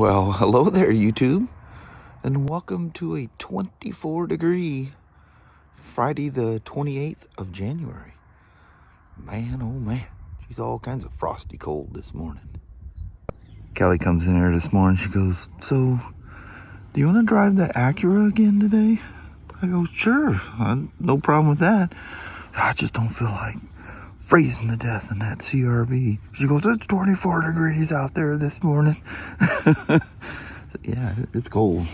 Well, hello there, YouTube, and welcome to a 24-degree Friday the 28th of January. Man, oh man, she's all kinds of frosty cold this morning. Kelly comes in here this morning, she goes, "So, do you want to drive the Acura again today?" I go, "Sure, no problem with that. I just don't feel like freezing to death in that CRV." She goes, "It's 24 degrees out there this morning." Yeah, it's cold.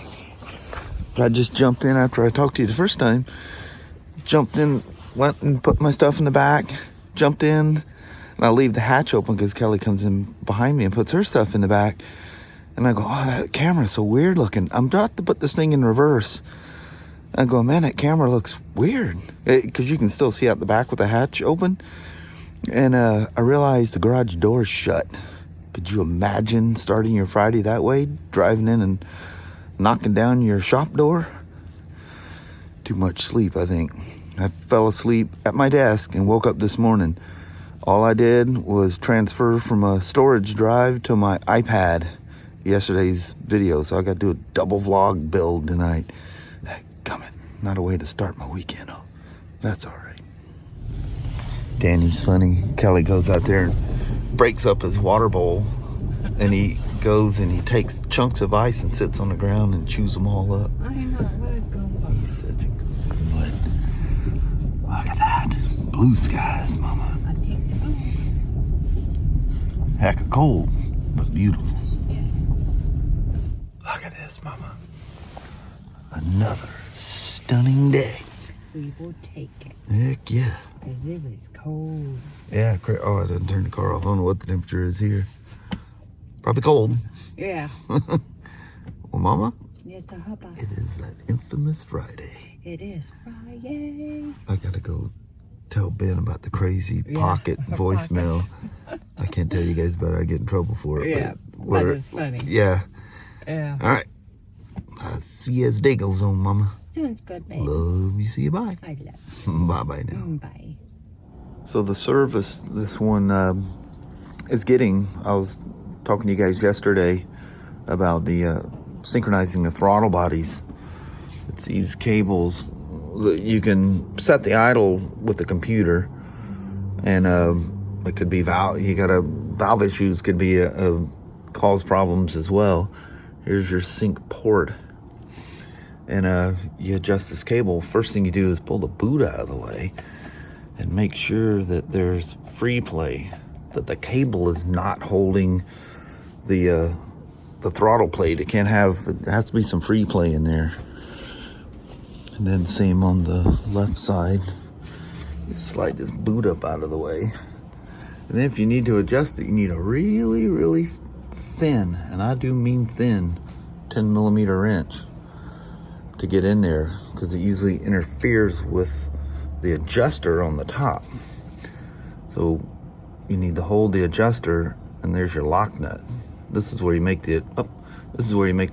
But I just jumped in after I talked to you the first time. Jumped in, went and put my stuff in the back. Jumped in, and I leave the hatch open because Kelly comes in behind me and puts her stuff in the back. And I go, "Oh, that camera's so weird looking. I'm about to put this thing in reverse." I go, "Man, that camera looks weird." Because you can still see out the back with the hatch open. And I realized the garage door's shut. Could you imagine starting your Friday that way? Driving in and knocking down your shop door? Too much sleep, I think. I fell asleep at my desk and woke up this morning. All I did was transfer from a storage drive to my iPad yesterday's video. So I got to do a double vlog build tonight. Coming. Not a way to start my weekend off. That's all right. Danny's funny. Kelly goes out there and breaks up his water bowl, and he goes and he takes chunks of ice and sits on the ground and chews them all up. I know, let it go. He said, "What? Look at that. Blue skies, Mama. I take the boat. Heck of cold, but beautiful. Yes. Look at this, Mama. Another stunning day. We will take it. Heck yeah. Because it was cold. Yeah, oh, I didn't turn the car off. I don't know what the temperature is here. Probably cold. Yeah. Well, Mama, Yes, I hope it is that infamous Friday. It is Friday. I gotta go tell Ben about the crazy pocket voicemail. I can't tell you guys about it. I get in trouble for it. Yeah, but it's funny. Yeah. Yeah. All right. I'll see you as the day goes on, Mama. Sounds good, baby. Love you. See you. Bye. I love you. Bye-bye now. Bye. So the service this one is getting, I was talking to you guys yesterday about the synchronizing the throttle bodies. It's these cables that you can set the idle with the computer, and it could be valve issues could be cause problems as well. Here's your sync port, and you adjust this cable. First thing you do is pull the boot out of the way and make sure that there's free play, that the cable is not holding the throttle plate. It has to be some free play in there. And then same on the left side. You slide this boot up out of the way. And then if you need to adjust it, you need a really, really thin, and I do mean thin, 10mm wrench to get in there, because it usually interferes with the adjuster on the top. So you need to hold the adjuster, and there's your lock nut. This is where you make the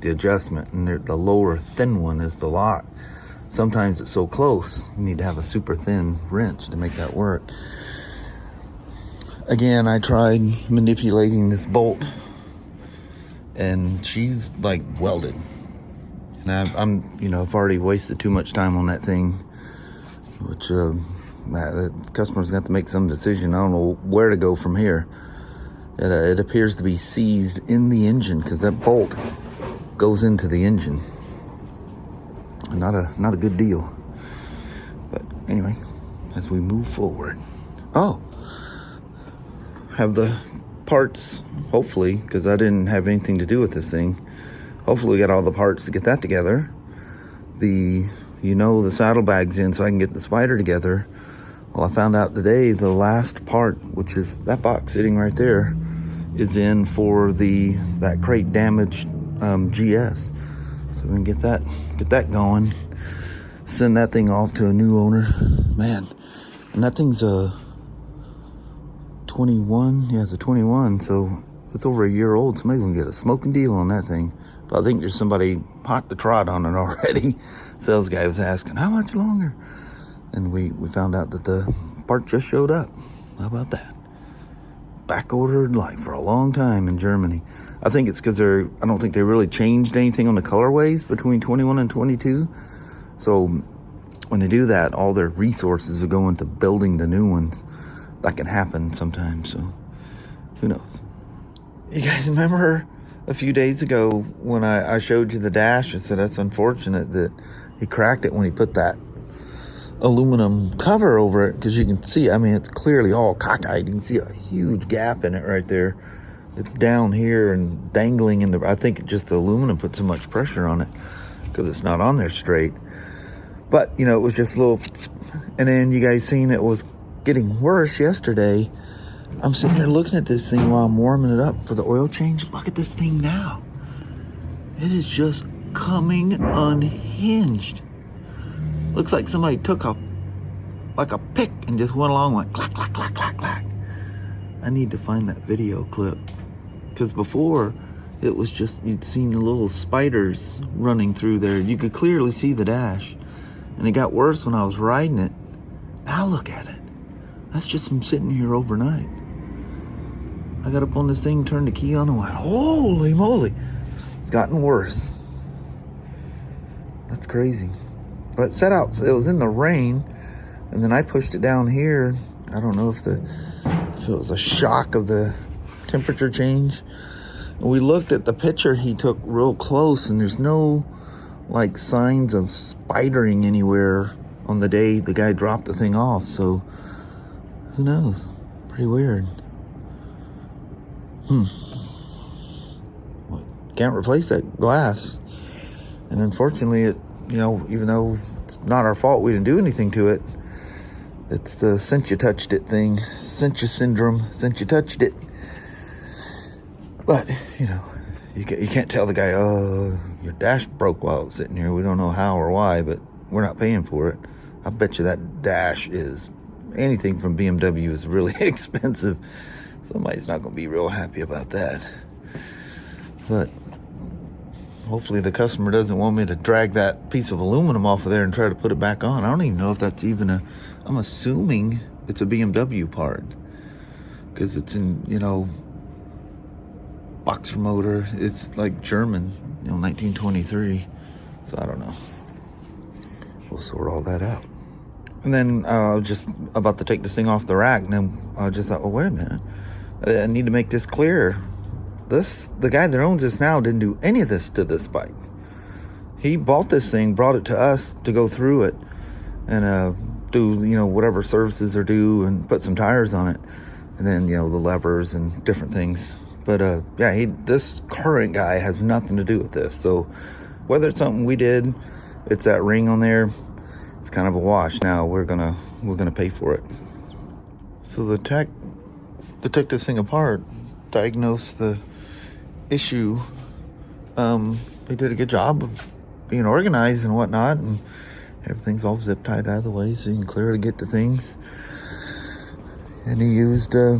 adjustment, and the lower thin one is the lock. Sometimes it's so close, you need to have a super thin wrench to make that work. Again, I tried manipulating this bolt, and she's like welded. And I've already wasted too much time on that thing, which the customer's got to make some decision. I don't know where to go from here. It appears to be seized in the engine, because that bolt goes into the engine. Not a good deal. But anyway, as we move forward, have the parts, hopefully, because I didn't have anything to do with this thing. Hopefully we got all the parts to get that together. The saddlebags in so I can get the spider together. Well, I found out today the last part, which is that box sitting right there, is in for that crate damaged GS. So we can get that going. Send that thing off to a new owner. Man, and that thing's a 21. Yeah, it's a 21, so it's over a year old. So maybe we can get a smoking deal on that thing. But I think there's somebody hot to trot on it already. Sales guy was asking, how much longer? And we found out that the part just showed up. How about that? back ordered like for a long time in Germany. I think it's because I don't think they really changed anything on the colorways between 21 and 22. So when they do that, all their resources are going to building the new ones. That can happen sometimes, so who knows. You guys remember a few days ago when I showed you the dash? I said that's unfortunate that he cracked it when he put that aluminum cover over it, because you can see, I mean, it's clearly all cockeyed. You can see a huge gap in it right there. It's down here and dangling in the, I think just the aluminum put so much pressure on it because it's not on there straight. But, you know, it was just a little, and then you guys seen it was getting worse yesterday. I'm sitting here looking at this thing while I'm warming it up for the oil change. Look at this thing now. It is just coming unhinged. Looks like somebody took a pick and just went along, went clack, clack, clack, clack, clack. I need to find that video clip. Because before, it was just, you'd seen the little spiders running through there. You could clearly see the dash. And it got worse when I was riding it. Now look at it. That's just from sitting here overnight. I got up on this thing, turned the key on, and went, holy moly. It's gotten worse. That's crazy. But it set out, it was in the rain, and then I pushed it down here. I don't know if it was a shock of the temperature change. And we looked at the picture he took real close, and there's no like signs of spidering anywhere on the day the guy dropped the thing off. So who knows? Pretty weird. Well, can't replace that glass. And unfortunately, it, you know, even though it's not our fault, we didn't do anything to it. It's the since you touched it thing. Since you syndrome. Since you touched it. But, you know, you can't tell the guy, oh, your dash broke while it was sitting here. We don't know how or why, but we're not paying for it. I bet you that dash is, anything from BMW is really expensive. Somebody's not going to be real happy about that. But hopefully the customer doesn't want me to drag that piece of aluminum off of there and try to put it back on. I don't even know if that's even I'm assuming it's a BMW part. Because it's in, you know, boxer motor. It's like German, you know, 1923. So I don't know. We'll sort all that out. And then I was just about to take this thing off the rack, and then I just thought, well, wait a minute. I need to make this clear. The guy that owns this now didn't do any of this to this bike. He bought this thing, brought it to us to go through it and do, you know, whatever services are due and put some tires on it. And then, you know, the levers and different things. But yeah, this current guy has nothing to do with this. So whether it's something we did, it's that ring on there, it's kind of a wash. Now we're gonna pay for it. So the tech that took this thing apart diagnosed the issue. They did a good job of being organized and whatnot, and everything's all zip tied out of the way so you can clearly get to things. And he used a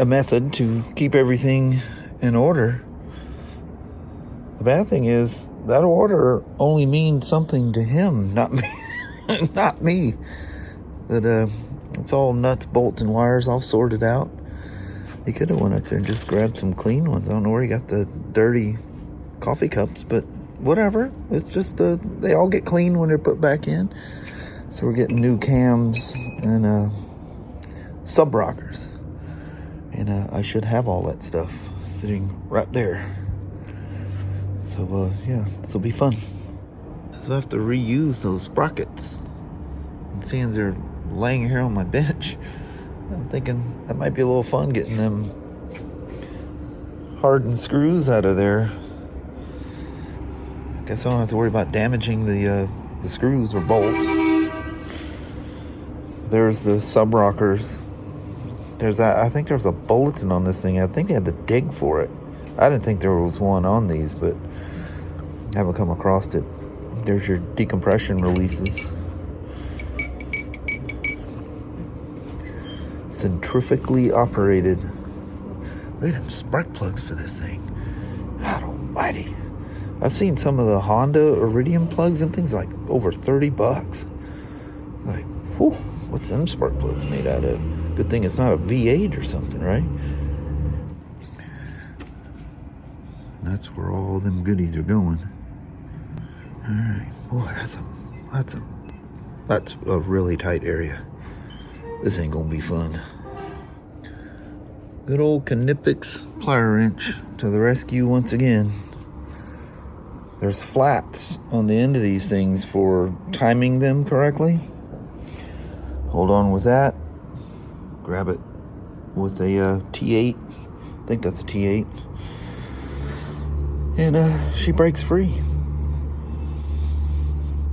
method to keep everything in order. The bad thing is that order only means something to him, not me. Not me. But it's all nuts, bolts, and wires all sorted out. He could have went up there and just grabbed some clean ones. I don't know where he got the dirty coffee cups, but whatever. It's just they all get clean when they're put back in. So we're getting new cams and sub rockers. And I should have all that stuff sitting right there. So yeah, this will be fun. So I have to reuse those sprockets. And seeing they're laying here on my bench, I'm thinking that might be a little fun getting them hardened screws out of there. I guess I don't have to worry about damaging the screws or bolts. There's the sub rockers. There's that. I think there's a bulletin on this thing. I think they had to dig for it. I didn't think there was one on these, but I haven't come across it. There's your decompression releases. Centrifugally operated. Look at them spark plugs for this thing. God almighty. I've seen some of the Honda Iridium plugs and things like over $30. Like, whew, what's them spark plugs made out of? Good thing it's not a V8 or something, right? that's where all them goodies are going. All right, boy, that's a really tight area. This ain't gonna be fun. Good old Knipex plier wrench to the rescue once again. There's flats on the end of these things for timing them correctly. Hold on with that. Grab it with a T8. I think that's a T8. And she breaks free.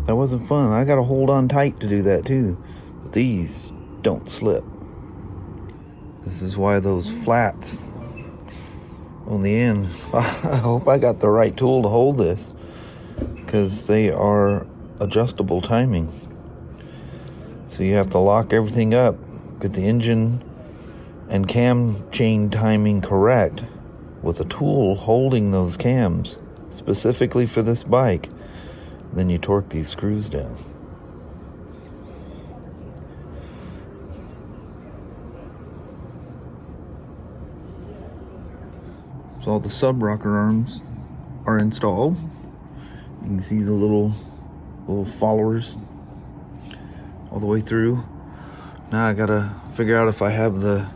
That wasn't fun. I gotta hold on tight to do that too. But these don't slip. This is why those flats on the end, I hope I got the right tool to hold this, because they are adjustable timing. So you have to lock everything up, get the engine and cam chain timing correct with a tool holding those cams specifically for this bike. Then you torque these screws down. So all the sub rocker arms are installed. You can see the little followers all the way through. Now I gotta figure out if I have the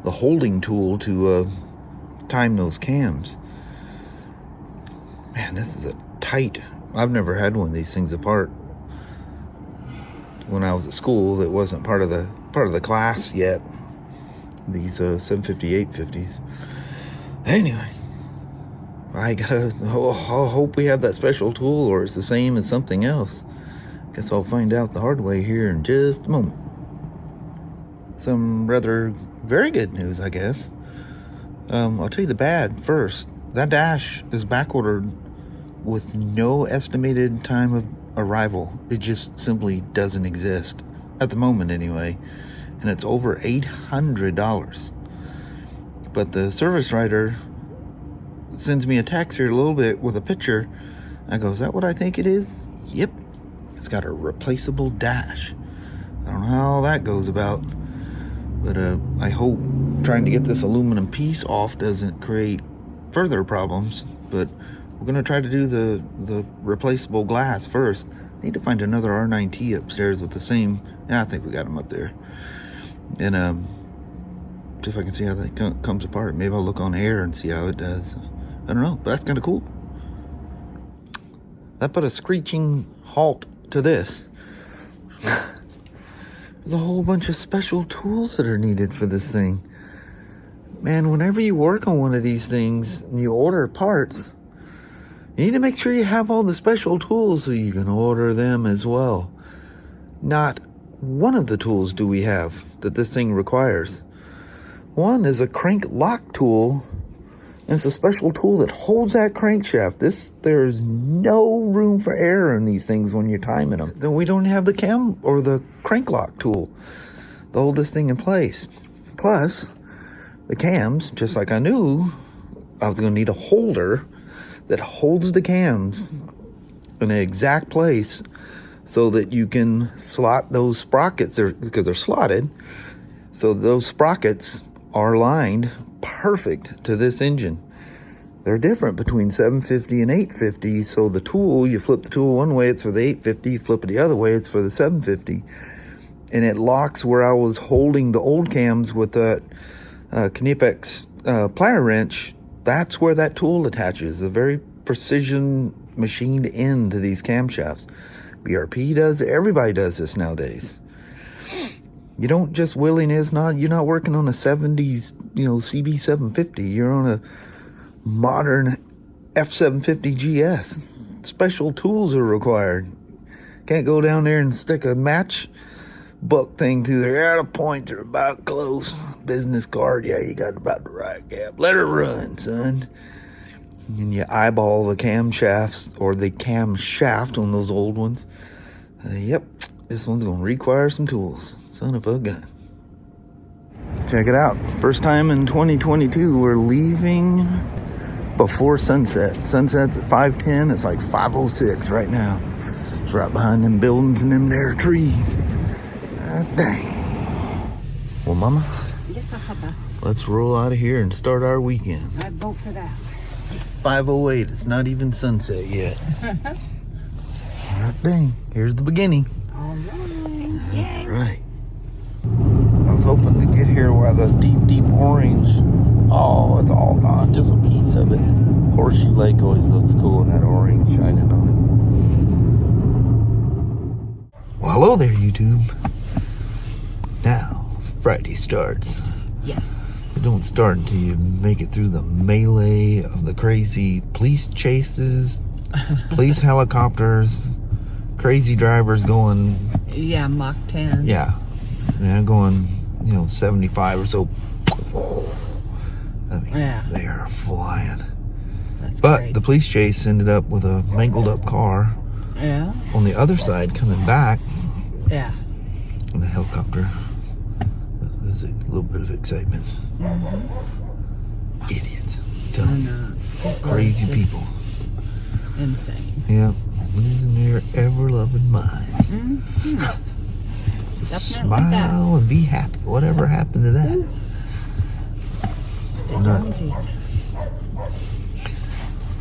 holding tool to time those cams. Man, this is a tight. I've never had one of these things apart. When I was at school, it wasn't part of the class yet. These 750 850s. Anyway, I hope we have that special tool, or it's the same as something else. Guess I'll find out the hard way here in just a moment. Some rather very good news, I guess. I'll tell you the bad first. That dash is backordered with no estimated time of arrival. It just simply doesn't exist at the moment anyway, and it's over $800. But the service writer sends me a text here a little bit with a picture. I go, is that what I think it is? Yep. It's got a replaceable dash. I don't know how that goes about, but I hope trying to get this aluminum piece off doesn't create further problems. But we're going to try to do the replaceable glass first. Need to find another R9T upstairs with the same. Yeah, I think we got them up there. And see if I can see how that comes apart. Maybe I'll look on air and see how it does. I don't know, but that's kind of cool. That put a screeching halt to this. There's a whole bunch of special tools that are needed for this thing. Man, whenever you work on one of these things and you order parts, you need to make sure you have all the special tools so you can order them as well. Not one of the tools do we have that this thing requires. One is a crank lock tool, and it's a special tool that holds that crankshaft. There's no room for error in these things when you're timing them. Then we don't have the cam or the crank lock tool to hold this thing in place. Plus, the cams, just like I knew, I was going to need a holder that holds the cams in an exact place so that you can slot those sprockets there, because they're slotted. So those sprockets are lined perfect to this engine. They're different between 750 and 850, so the tool, you flip the tool one way, it's for the 850, you flip it the other way, it's for the 750. And it locks where I was holding the old cams with that Knipex plier wrench. That's where that tool attaches, a very precision machined end to these camshafts. BRP does, everybody does this nowadays. You don't just willy-nilly, you're not working on a 70s, CB750. You're on a modern F750GS. Special tools are required. Can't go down there and stick a match buck thing through there. Yeah, the points are about close. Business card, yeah, you got about the right gap. Let her run, son. And you eyeball the camshafts, or the camshaft on those old ones. Yep, this one's going to require some tools. Son of a gun. Check it out. First time in 2022, we're leaving before sunset. Sunset's at 5:10. It's like 5:06 right now. It's right behind them buildings and them there trees. God dang. Well, Mama, Yes, Papa. let's roll out of here and start our weekend. I'd vote for that. 5:08. It's not even sunset yet. Dang, here's the beginning. All right. Yay. All right. I was hoping to get here where the deep orange. Oh, it's all gone. Just a piece of it. Horseshoe Lake always looks cool with that orange shining on it. Well, hello there, YouTube. Now, Friday starts. Yes. It don't start until you make it through the melee of the crazy police chases, police helicopters, crazy drivers going. Yeah, Mach 10. Yeah, going, 75 or so. I mean, Yeah. they are flying. That's But crazy. the police chase ended up with a mangled up car Yeah. on the other side coming back. Yeah. And the helicopter. There's a little bit of excitement. Idiots. Crazy people. Insane. Yeah. Losing their ever-loving minds. Just Definitely that. smile and be happy. Whatever happened to that? The Nuts. Jonesies.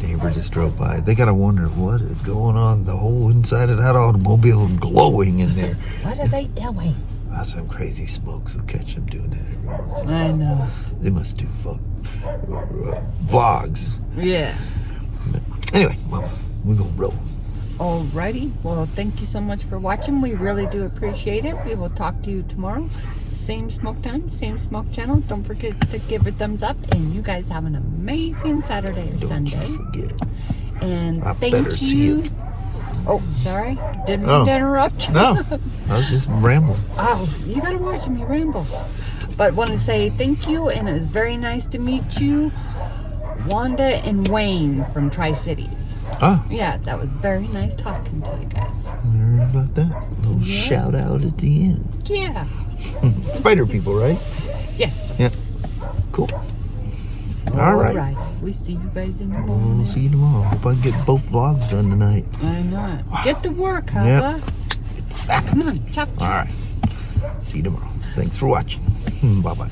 Neighbor just drove by. They gotta wonder what is going on. The whole inside of that automobile is glowing in there. What are they doing? Some crazy smokes will catch them doing that every once in a while. I know. They must do vlogs. Yeah. But anyway, well, we're gonna roll. Alrighty. Well, thank you so much for watching. We really do appreciate it. We will talk to you tomorrow. Same smoke time, same smoke channel. Don't forget to give it a thumbs up. And you guys have an amazing Saturday or Don't Sunday. you forget. And I thank better you. see it. Oh, sorry. Didn't mean to interrupt you. No, I was just rambling. Oh, you gotta watch him. He rambles. But want to say thank you, and it was very nice to meet you, Wanda and Wayne from Tri-Cities. Oh, Yeah, that was very nice talking to you guys. heard about that? A little Yeah. shout out at the end. Yeah. Spider people, right? Yes. Yeah. Cool. All right. We see you guys in the morning. We'll see you tomorrow. Hope I can get both vlogs done tonight. I know it. Get to work, Yep. Hubba. It's happening. Come on, chop. All right. See you tomorrow. Thanks for watching. Bye-bye.